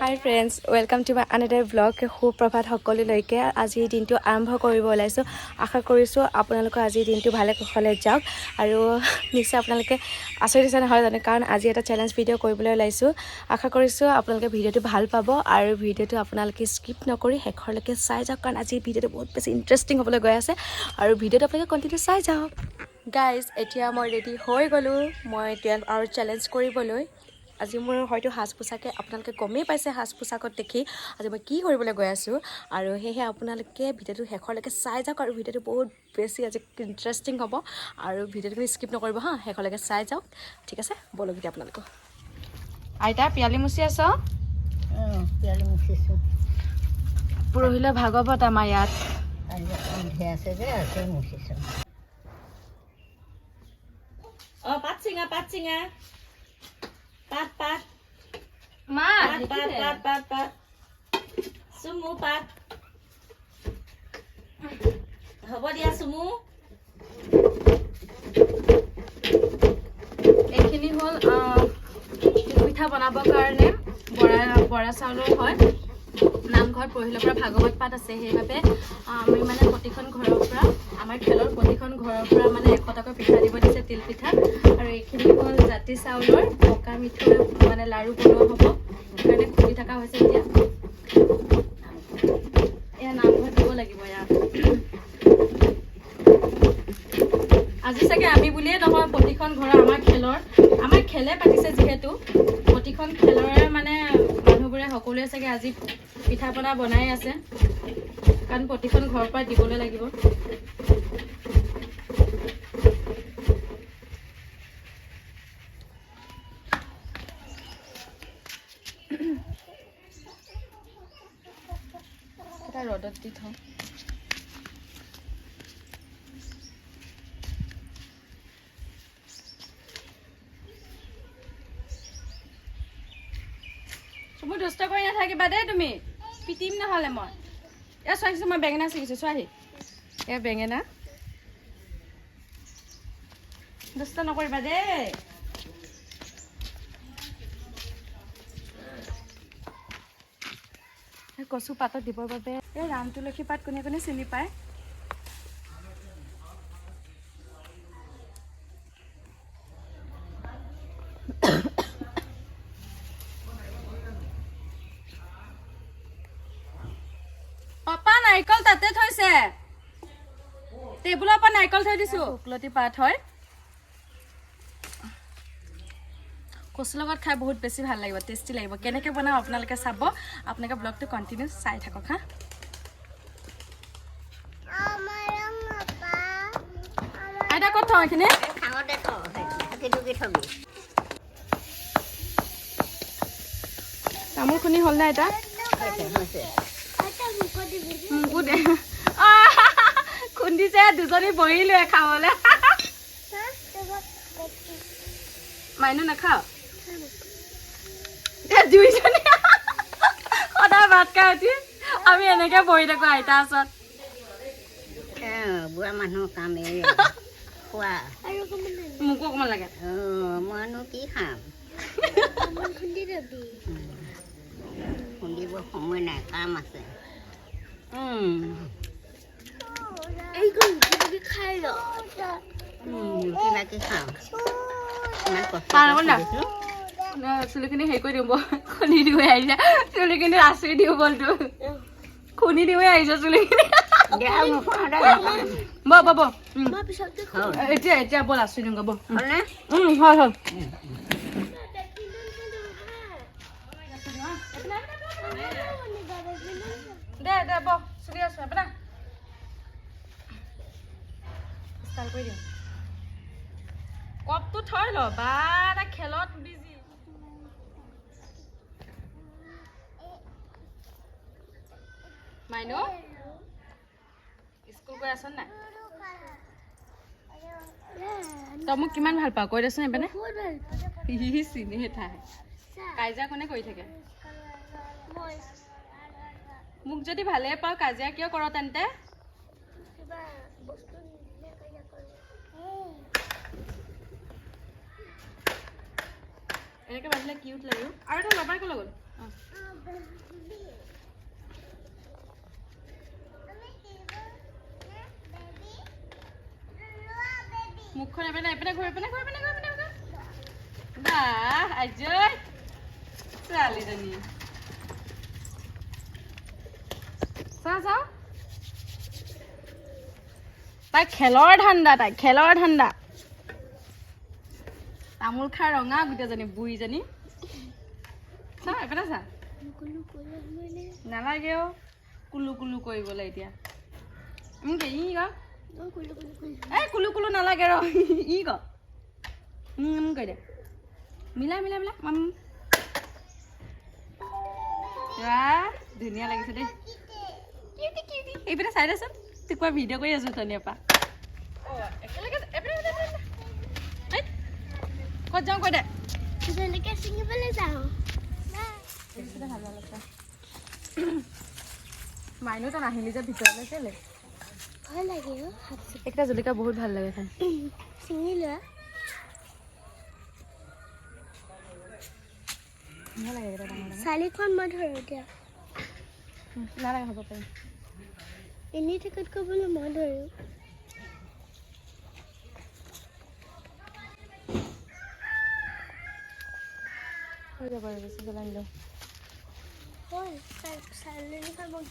High friends, welcome to my another blog. সুপ্ৰভাত সকলোলৈকে। আজিৰ দিনটো আৰম্ভ কৰিব ওলাইছোঁ। আশা কৰিছোঁ আপোনালোকৰ আজিৰ দিনটো ভালে কুশলে যাওক আৰু নিশ্চয় আপোনালোকে আচৰিত হৈছে নহয় জানো, কাৰণ আজি এটা চেলেঞ্জ ভিডিঅ' কৰিবলৈ ওলাইছোঁ। আশা কৰিছোঁ আপোনালোকে ভিডিঅ'টো ভাল পাব আৰু ভিডিঅ'টো আপোনালোকে স্কিপ নকৰি শেষৰলৈকে চাই যাওক, কাৰণ আজিৰ ভিডিঅ'টো বহুত বেছি ইণ্টাৰেষ্টিং হ'বলৈ গৈ আছে আৰু ভিডিঅ'টো আপোনালোকে কণ্টিনিউ চাই যাওক। গাইজ, এতিয়া মই ৰেডি হৈ গ'লোঁ মই 12 আৱাৰ চেলেঞ্জ কৰিবলৈ। আজি মোৰ হয়তো সাজ পোছাকে আপোনালোকে গমেই পাইছে, সাজ পোছাকত দেখি আজি মই কি কৰিবলৈ গৈ আছোঁ, আৰু সেয়েহে আপোনালোকে ভিডিঅ'টো শেষৰলৈকে চাই যাওক আৰু ভিডিঅ'টো বহুত বেছি আজি ইণ্টাৰেষ্টিং হ'ব আৰু ভিডিঅ'টো স্কিপ নকৰিব হা, শেষৰলৈকে চাই যাওক। ঠিক আছে, বলক এতিয়া আপোনালোকক। আইতা পিয়ালি মুচি আছ? পিয়ালি মুচিছোঁ। পৰহিলৈ ভাগৱত আমাৰ ইয়াত। আছে যে আছে মুচিছোঁ। পাত চিঙা পাত চিঙা পাত পাত মা পাত পাত পাত পাত চুমু পাত হ'ব দিয়া চুমু। এইখিনি হ'ল পিঠা বনাবৰ কাৰণে বৰা চাউলৰ হয়। নামঘৰত পৰহিলৰ পৰা ভাগৱত পাঠ আছে, সেইবাবে আমি মানে প্ৰতিখন ঘৰৰ পৰা, আমাৰ খেলৰ প্ৰতিখন ঘৰৰ পৰা মানে 100 টকা পিঠা দিব দিছে, তিল পিঠা। আৰু এইখিনি হ'ল জাতি চাউলৰ পকা মিঠৈ মানে লাড়ু বনোৱা হ'ব, সেইকাৰণে খুলি থকা হৈছে। এতিয়া এয়া নামঘৰত দিব লাগিব। এয়া আজি চাগে আমি বুলিয়ে নহয়, প্ৰতিখন ঘৰৰ আমাৰ খেলে পাতিছে যিহেতু, প্ৰতিখন খেলৰে মানে মানুহবোৰে সকলোৱে চাগে আজি পিঠা পনা বনাই আছে, কাৰণ প্ৰতিখন ঘৰৰ পৰা দিবলৈ লাগিব। এটা ৰ'দত দি থওঁ। তুমি দুষ্ট কৰি নাথাকিবা দেই, তুমি পিটিম নহ'লে মই। এয়া চোৱাহিছোঁ, মই বেঙেনা ছিঙিছোঁ, চোৱাহি। এয়া বেঙেনা, দুষ্ট নকৰিবা দেই। কচু পাতত দিবৰ বাবে এই ৰাম তুলসী পাত কোনে কোনে চিনি পায়? পাপা নাৰিকল তাতে থৈছে, টেবুলৰ পৰা নাৰিকল থৈ দিছোঁ। শুকলতি পাত হয়, কচুৰ লগত খাই বহুত বেছি ভাল লাগিব, টেষ্টি লাগিব। কেনেকৈ বনাওঁ আপোনালোকে চাব, আপোনালোকে ব্লগটো কণ্টিনিউ চাই থাকক হা। আইতা ক'ত থওঁ এইখিনি? চাঙতে থবি। তামোল খুনি হ'ল নে আইতা? খুন্দিছে, দুজনী বহিলোৱে খাবলৈ। মাইনু নাখাওঁ? দুইজনী সদায় ভাত খাই উঠি আমি এনেকে বহি থাকোঁ আইতাৰ ওচৰত। বুঢ়া মানুহৰ কাম এই খোৱা। মোকো অকণমান লাগে। মইনো কি খাম, খুন্দিব সময় নাই, কাম আছে। ৰুটি বাকি খাওঁ। ইমান কষ্ট কৰিছোঁ। চুলিখিনি হেৰি কৰি দিওঁ, খুন্দি দিওঁ আহিছে চুলিখিনি, আচুৰি দিওঁ বলটো, খুন্দি দিওঁ আহিছে চুলিখিনি। বব এতিয়া বল আচুৰি দিওঁ, বল। হয় হয়, দে দে বহ, চুলি আছো আপোনাৰ ষ্টাইল কৰি দিওঁ। কপটো থৈ ল, বা এটা খেলত বিজি। মাইনু স্কুল গৈ আছ নাই? তই মোক কিমান ভাল পাওঁ কৈ দেচোন এইপিনে। চিনি ঠাই কাজিয়া কোনে কৰি থাকে? মোক যদি ভালে পাওঁ, কাজিয়া কিয় কৰ তেন্তে? এনেকৈ বান্ধিলে কিউট লাগে আৰু এটা লবাই ক'লৈ গ'ল মুখখন এপিনে এপিনে ঘূৰি পিনে বাহ আজয় ছোৱালীজনী চা তাই খেলৰ ধান্দা তামোল খাই ৰঙা গোটেইজনী বুঢ়ীজনী চা এপিনে চা নালাগে অ কুলু কৰিবলৈ এতিয়া ই ক এই কুলু নালাগে ৰ ই ক কৈ দে মিলা ধুনীয়া লাগিছে দেই এইপিনে চাই দেচোন তোক মই ভিডিঅ' কৰি আছো ধনিয়াৰ পৰা ক'ত যাওঁ কৈ দে মাইনু তই নাহিলি যে ভিতৰলৈ কেলে ভাল লাগে একটা জলকীয়া বহুত ভাল লাগে খাই চিঙি লোৱা ভাল লাগে এটা ডাঙৰ চালিখন মই ধৰো এতিয়া নালাগে হ'ব পাৰিম এনেই টিকট কৰিবলৈ মই ধৰো হৈ যাব আৰু বেছি জ্বলাই নিলেও হয় চালিখন মই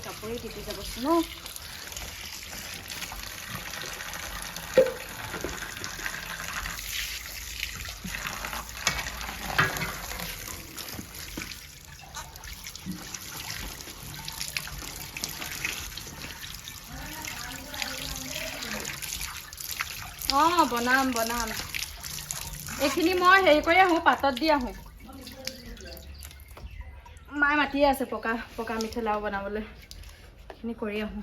কাপোৰে টিপি যাবচোন ন বনাম এইখিনি মই হেৰি কৰি আহোঁ পাতত দি আহোঁ মায়ে মাতিয়ে আছে পকা মিঠৈ লাও বনাবলৈ এইখিনি কৰি আহোঁ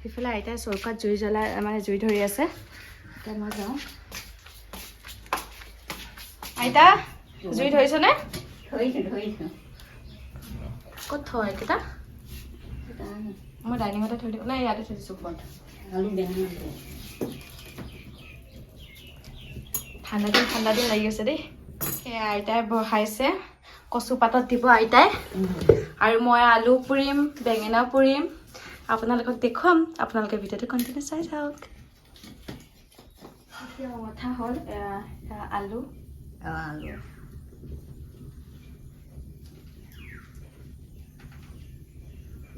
সিফালে আইতাই চৌকাত জুই ধৰি আছে এতিয়া মই যাওঁ আইতা জুই ধৰিছনে ক'ত থওঁ এইকেইটা মই ডাইনিঙতে থৈ দিওঁ নাই ইয়াতে থৈ দিছোঁ ওপৰত ঠাণ্ডা দিন লাগি গৈছে দেই সেয়া আইতাই বহাইছে কচু পাতত দিব আইতাই আৰু মই আলু পুৰিম বেঙেনা পুৰিম আপোনালোকক দেখুৱাম আপোনালোকে ভিডিঅ'টো কণ্টিনিউ চাই যাওক এতিয়া কথা হ'ল আলু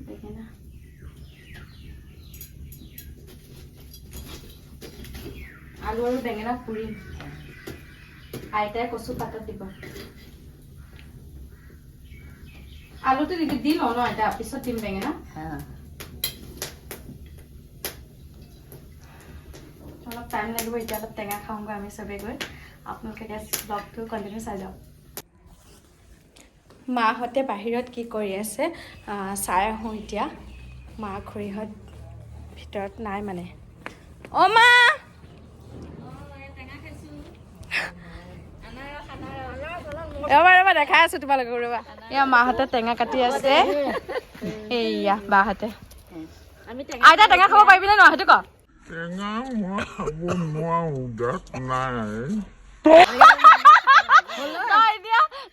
বেঙেনা আলু আৰু বেঙেনা পুৰিম আইতাই কচু পাতত দিব আলুটো দি লওঁ ন আইতা পিছত দিম বেঙেনা অলপ টাইম লাগিব এতিয়া অলপ টেঙা খাওঁগৈ আমি চবেই গৈ আপোনালোকে ব্লগটো কণ্টিনিউ চাই যাওক মাহঁতে বাহিৰত কি কৰি আছে চাই আহোঁ এতিয়া মা খুৰীহঁত ভিতৰত নাই মানে অ' মা ৰবা দেখাই আছো তোমালোকক ৰবা এয়া মাহঁতে টেঙা কাটি আছে এইয়া বাহঁতে আইতা টেঙা খাব পাৰিবিনে নহয় সেইটো ক টেঙা মই খাব নোৱাৰো দাঁত নাই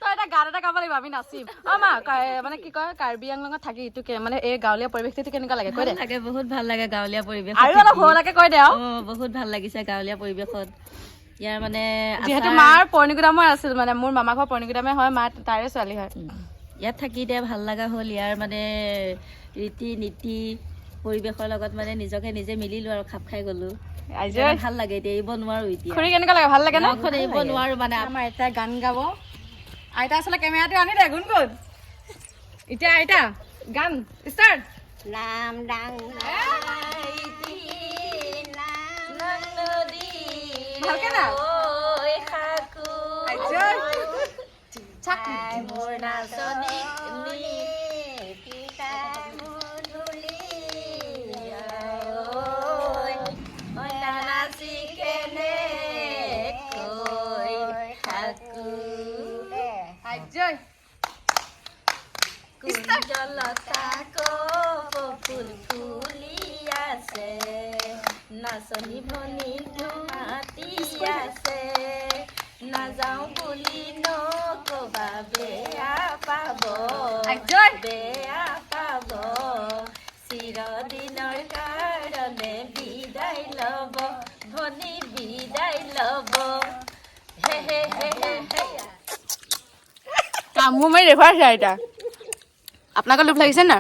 তই এটা গান এটা গাব লাগিব আমি নাচিম মা মানে কি কয় কাৰ্বি আংলঙত থাকি ইটো মানে এই গাঁৱলীয়া পৰিৱেশটো কেনেকুৱা লাগে কৈ দে লাগে বহুত ভাল লাগে গাঁৱলীয়া পৰিৱেশ আৰু অলপ সৰুলৈকে কৈ দে আৰু বহুত ভাল লাগিছে গাঁৱলীয়া পৰিৱেশত ইয়াৰ মানে যিহেতু মাৰ পৰ্ণিগুদামৰ আছিল মানে মোৰ মামা ঘৰ পৰ্ণিগুদামে হয় মা তাৰে ছোৱালী হয় ইয়াত থাকি এতিয়া ভাল লগা হ'ল ইয়াৰ মানে ৰীতি নীতি পৰিৱেশৰ লগত মানে নিজকে নিজে মিলিলো আৰু খাপ খাই গলো ভাল লাগে এতিয়া এৰিব নোৱাৰো এতিয়া খুৰী কেনেকুৱা লাগে ভাল লাগে ন এৰিব নোৱাৰো মানে আমাৰ আইতাই গান গাব আইতা আচলতে কেমেৰাটো আনি দে গুণগুণ এতিয়া আইতা গান ষ্টাৰ্ট নাম ডাং ভালকে না মোৰ নাচনী পিতা মধুলি নাচি কেনে কৈ থাকো কুঞ্জলতা ফুল ফুলি আছে নাচনী ভনীটো মাতি আছে নাযাওঁ বুলি নকবা বেয়া পাব বেয়া পাব চিৰদিনৰ কাৰণে বিদায় ল'ব ভনী বিদায় ল'ব হে হে হে হে হে কামবোৰ মাৰি দেখুৱাইছে আইতা আপোনালোকৰ লোভ লাগিছে না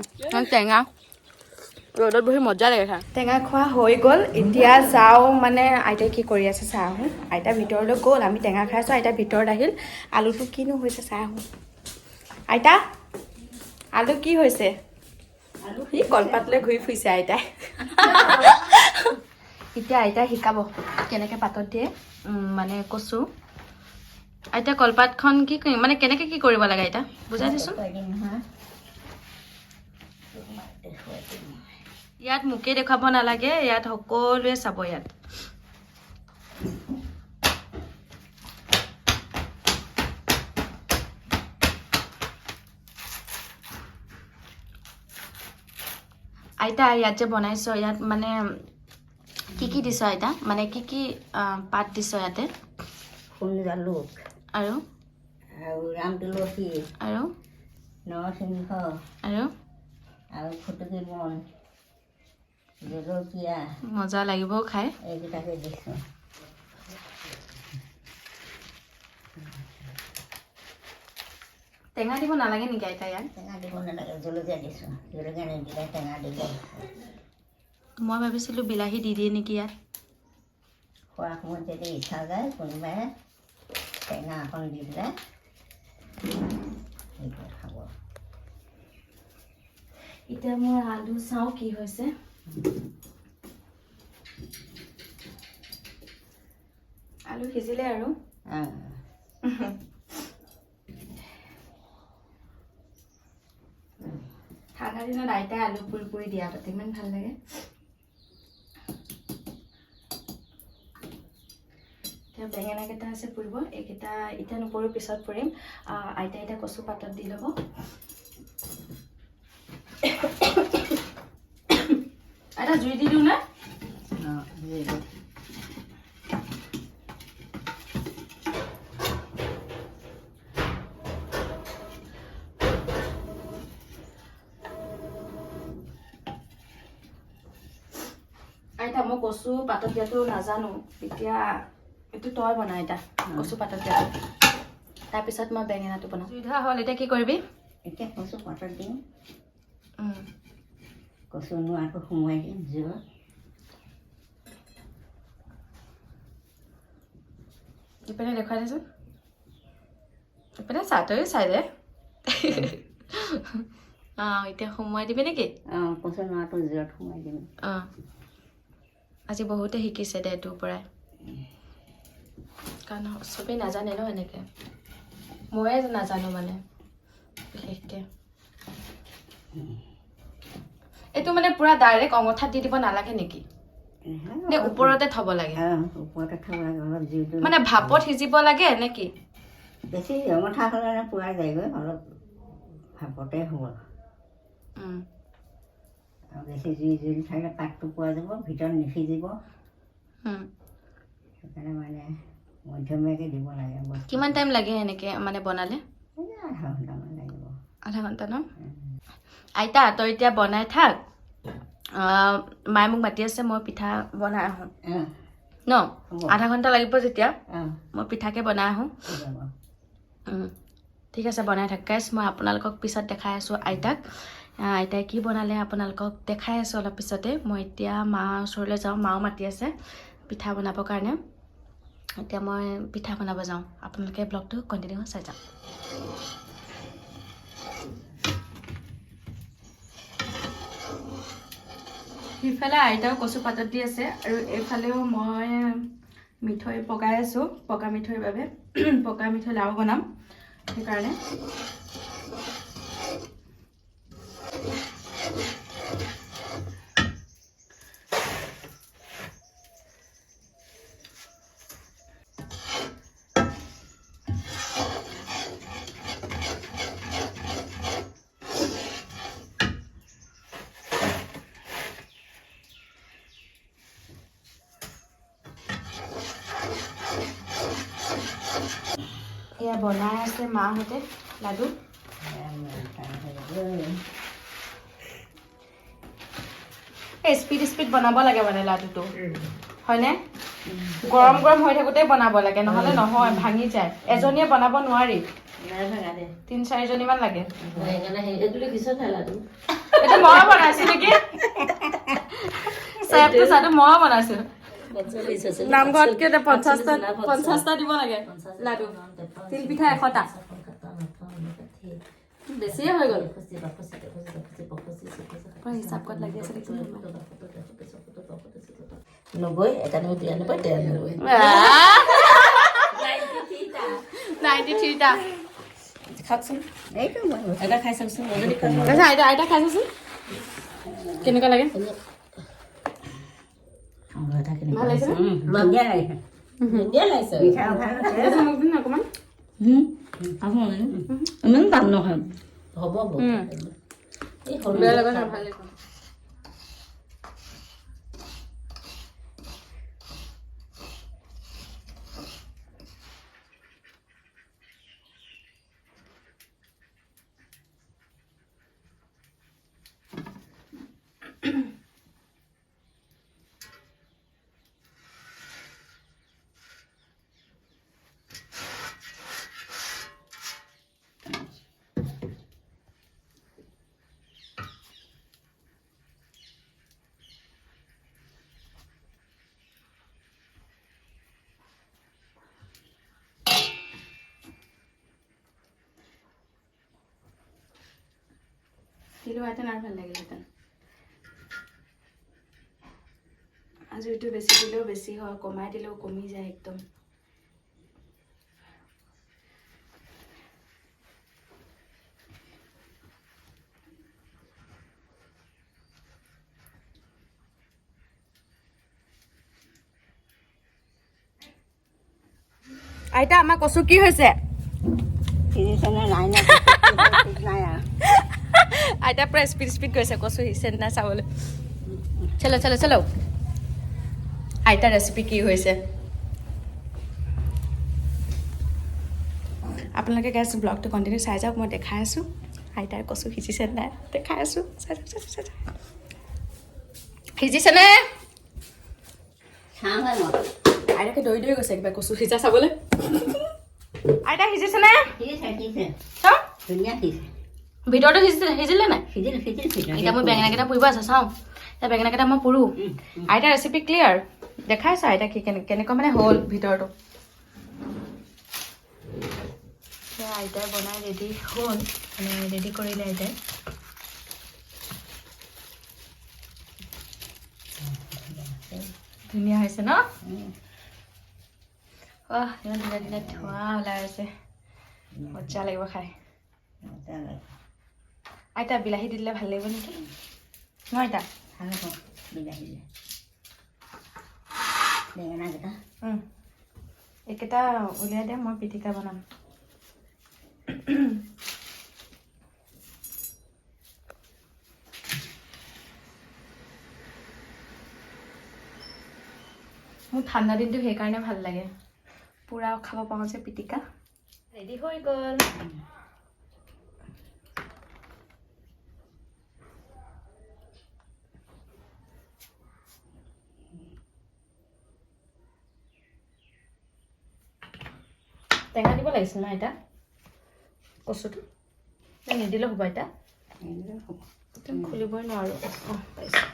টেঙা ৰ'দত বহি মজা লাগে খাই টেঙা খোৱা হৈ গ'ল এতিয়া যাওঁ মানে আইতাই কি কৰি আছে চাই আহোঁ আইতা ভিতৰলৈ গ'ল আমি টেঙা খাই আছোঁ আইতা ভিতৰত আহিল আলুটো কিনো হৈছে চাই আহোঁ আইতা আলু কি হৈছে সি কলপাত লৈ ঘূৰি ফুৰিছে আইতাই এতিয়া আইতাই শিকাব কেনেকৈ পাতত দিয়ে মানে কচু আইতা কলপাতখন কি মানে কেনেকৈ কি কৰিব লাগে আইতা বুজাই দিছোঁ ইয়াত মোকে দেখুৱাব নালাগে ইয়াত সকলোৱে চাব ইয়াত আইতা ইয়াত যে বনাইছ ইয়াত মানে কি দিছ আইতা মানে কি পাত দিছ ইয়াতে সোণ জালুক আৰু ৰাম তুলসী আৰু নৰসিংহ আৰু ফুটুকী বন জলকীয়া মজা লাগিব খাই এইকেইটাকে দিছোঁ টেঙা দিব নালাগে নেকি আইতা ইয়াত টেঙা দিব নালাগে জলকীয়া দিছোঁ জলকীয়া নিদিলে টেঙা দিলে মই ভাবিছিলোঁ বিলাহী দি দিয়ে নেকি ইয়াত খোৱাৰ সময়ত যদি ইচ্ছা যায় কোনোবাই টেঙা অকণ দি পেলাই সেইবোৰ খাব এতিয়া মই আলু চাওঁ কি হৈছে আলু সিজিলে আৰু ঠাণ্ডা দিনত আইতাই আলু পুৰি পুৰি দিয়া তাতে ইমান ভাল লাগে এতিয়া বেঙেনা কেইটা আছে পুৰিব এইকেইটা এতিয়া নপৰিব পিছত পুৰিম আইতাই এতিয়া কচু পাতত দি ল'ব আইতা জুই দি দিওঁ না আইতা মই কচু পাতত দিয়াটো নাজানো এতিয়া এইটো তই বনা আইতা কচু পাতত দিয়াটো তাৰপিছত মই বেঙেনাটো বনাম জুই ধৰা হ'ল এতিয়া কি কৰিবি এতিয়া কচু পাতত দিম কচু নোৱাটো সোমোৱাই দিম জোৰত ইপিনে দেখুৱাই দেচোন ইপিনে চা তয়ো চাই দে এতিয়া সোমোৱাই দিবি নেকি কচু নোৱাটো জোৰত সোমোৱাই দিম আজি বহুতে শিকিছে দে তোৰ পৰাই কাৰণ চবেই নাজানে ন এনেকৈ ময়ে নাজানো মানে বিশেষকৈ এইটো মানে পুৰা ডাইৰেক্ট অঙঠাত দি দিব নালাগে নেকি নে ওপৰতে থ'ব লাগে ওপৰতে থ'ব লাগে অলপ জুইটো মানে ভাপত সিজিব লাগে নে কি বেছি অঙঠা হ'লে পোৱা যায়গৈ অলপ ভাপতে হ'ব বেছি জুই থাকিলে পাতটো পোৱা যাব ভিতৰত নিসিজিব সেইকাৰণে মানে মধ্যমীয়াকৈ দিব লাগে কিমান টাইম লাগে এনেকৈ মানে বনালে আধা ঘণ্টামান লাগিব আধা ঘণ্টা ন আইতা তই এতিয়া বনাই থাক মায়ে মোক মাতি আছে মই পিঠা বনাই আহোঁ ন আধা ঘণ্টা লাগিব যেতিয়া মই পিঠাকে বনাই আহোঁ ঠিক আছে বনাই থাক গাইছ মই আপোনালোকক পিছত দেখাই আছোঁ আইতাক আইতাই কি বনালে আপোনালোকক দেখাই আছোঁ অলপ পিছতে মই এতিয়া মাৰ ওচৰলৈ যাওঁ মাও মাতি আছে পিঠা বনাবৰ কাৰণে এতিয়া মই পিঠা বনাব যাওঁ আপোনালোকে ব্লগটো কণ্টিনিউ চাই যাওক সিফালে আইতাও কচু পাতত দি আছে আৰু এইফালেও মই মিঠৈ পগাই আছোঁ পকা মিঠৈৰ বাবে পকা মিঠৈ লাড়ু বনাম সেইকাৰণে এয়া বনাই আছে মাহঁতে লাডু স্পীড বনাব লাগে মানে লাডুটো হয়নে গৰম গৰম হৈ থাকোঁতে বনাব লাগে নহ'লে নহয় ভাঙি যায় এজনীয়ে বনাব নোৱাৰি 3-4জনীমান লাগে এইটো মই বনাইছো নেকি চেফটো চাটো মই বনাইছো নামঘৰতকে 50টা দিব লাগে লাডু তিল পিঠা 100টা বেছিয়ে হৈ গ'ল হিচাপ ক'ত লাগি আছে 90 91 92 93টা খাওকচোন এইটো মই এটা খাই চাওকচোন আইতা খাই চাচোন কেনেকুৱা লাগে ভাল লাগিছে ধুনীয়া লাগিছে ধুনীয়া লাগিছে পিঠা ভাল আছে অকণমান ইমান টান নহয় হ'ব এই সৰু বেয়া লগা নাই ভাল লাগিব দিলো হেঁতেন আৰু ভাল লাগিলহেঁতেন জুইটো বেছি দিলেও বেছি হয় কমাই দিলেও কমি যায় একদম আইতা আমাৰ কচু কি হৈছে আইতা পুৰা স্পীড গৈছে কচু সিঁচে না চাবলৈ চলো আইতাৰ ৰেচিপি কি হৈছে আপোনালোকে গেছ ব্লগটো কণ্টিনিউ চাই যাওক মই দেখাই আছোঁ আইতাৰ কচু সিজিছে নাই দেখাই আছোঁ চাই যাওক সিজিছেনে আইতাকে দৌৰি গৈছে কিবা কচু সিজা চাবলৈ আইতা সিজিছেনে চাওঁ ভিতৰটো সিজিলে নাই এতিয়া মই বেঙেনাকেইটা পুৰিব আছে চাওঁ এতিয়া বেঙেনাকেইটা মই পুৰোঁ আইতাৰ ৰেচিপি ক্লিয়াৰ দেখাইছে আইতা কি কেনেকুৱা মানে হ'ল ভিতৰটো আইতাই বনাই ৰেডি হ'ল মানে ৰেডি কৰিলে আইতাই ধুনীয়া হৈছে ন ইমান ধুনীয়া ধোঁৱা ওলাই আছে মজা লাগিব খাই আইতা বিলাহী দিলে ভাল লাগিব নেকি ন আইতা এইকেইটা উলিয়াই দে মই পিটিকা বনাম মোৰ ঠাণ্ডা দিনটো সেইকাৰণে ভাল লাগে পুৰা খাব পাওঁ যে পিটিকা ৰেডি হৈ গ'ল টেঙা দিব লাগিছিল ন এটা কচুটো নিদিলেও হ'ব এটা খুলিবই নোৱাৰো পাইছোঁ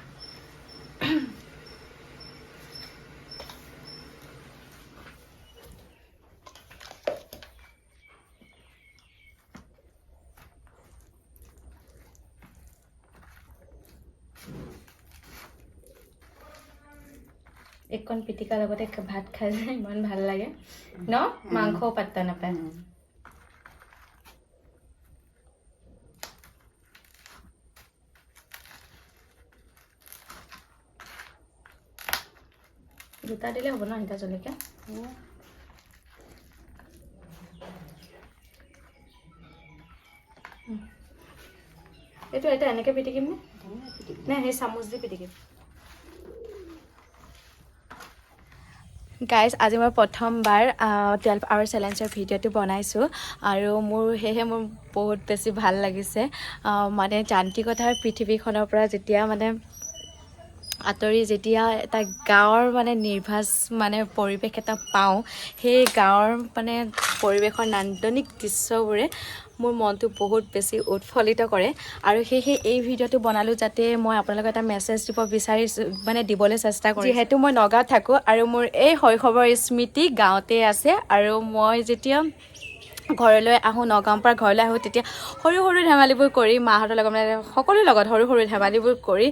একণ পিটিকাৰ লগতে ভাত খাই যে ইমান ভাল লাগে ন মাংসও পাত্তা নাপায় দুটা দিলে হ'ব ন এটা জলকীয়া এইটো এটা এনেকৈ পিটিকিম নে সেই চামুচ দি পিটিকিম গাইজ আজি মই প্ৰথমবাৰ 12 আৱাৰ চেলেঞ্জৰ ভিডিঅ'টো বনাইছোঁ আৰু সেয়েহে মোৰ বহুত বেছি ভাল লাগিছে মানে যান্ত্ৰিকতাৰ পৃথিৱীখনৰ পৰা যেতিয়া মানে আঁতৰি যেতিয়া এটা গাঁৱৰ মানে নিৰ্ভাজ মানে পৰিৱেশ এটা পাওঁ সেই গাঁৱৰ মানে পৰিৱেশৰ নান্দনিক দৃশ্যবোৰে মোৰ মনটো বহুত বেছি উৎফুল্লিত কৰে আৰু সেয়েহে এই ভিডিঅ'টো বনালোঁ যাতে মই আপোনালোকক এটা মেছেজ দিব বিচাৰিছোঁ মানে দিবলৈ চেষ্টা কৰোঁ যিহেতু মই নগাঁৱত থাকোঁ আৰু মোৰ এই শৈশৱৰ স্মৃতি গাঁৱতে আছে আৰু মই যেতিয়া ঘৰলৈ আহোঁ নগাঁৱৰ পৰা ঘৰলৈ আহোঁ তেতিয়া সৰু সৰু ধেমালিবোৰ কৰি মাহঁতৰ লগত মানে সকলোৰে লগত সৰু সৰু ধেমালিবোৰ কৰি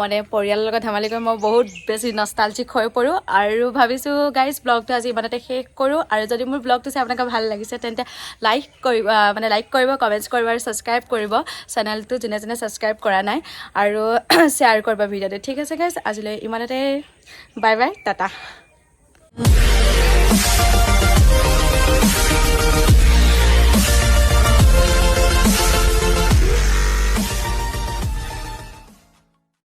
মানে পৰিয়ালৰ লগত ধেমালি কৰি মই বহুত বেছি নষ্টালজিক হৈ পৰোঁ আৰু ভাবিছোঁ গাইজ ব্লগটো আজি ইমানতে শেষ কৰোঁ আৰু যদি মোৰ ব্লগটো চাই আপোনালোকৰ ভাল লাগিছে তেন্তে লাইক কৰিব কমেণ্টছ কৰিব আৰু ছাবস্ক্ৰাইব কৰিব চেনেলটো যোনে যোনে ছাবস্ক্ৰাইব কৰা নাই আৰু শ্বেয়াৰ কৰিব ভিডিঅ'টো ঠিক আছে গাইজ আজিলৈ ইমানতে বাই বাই টাটা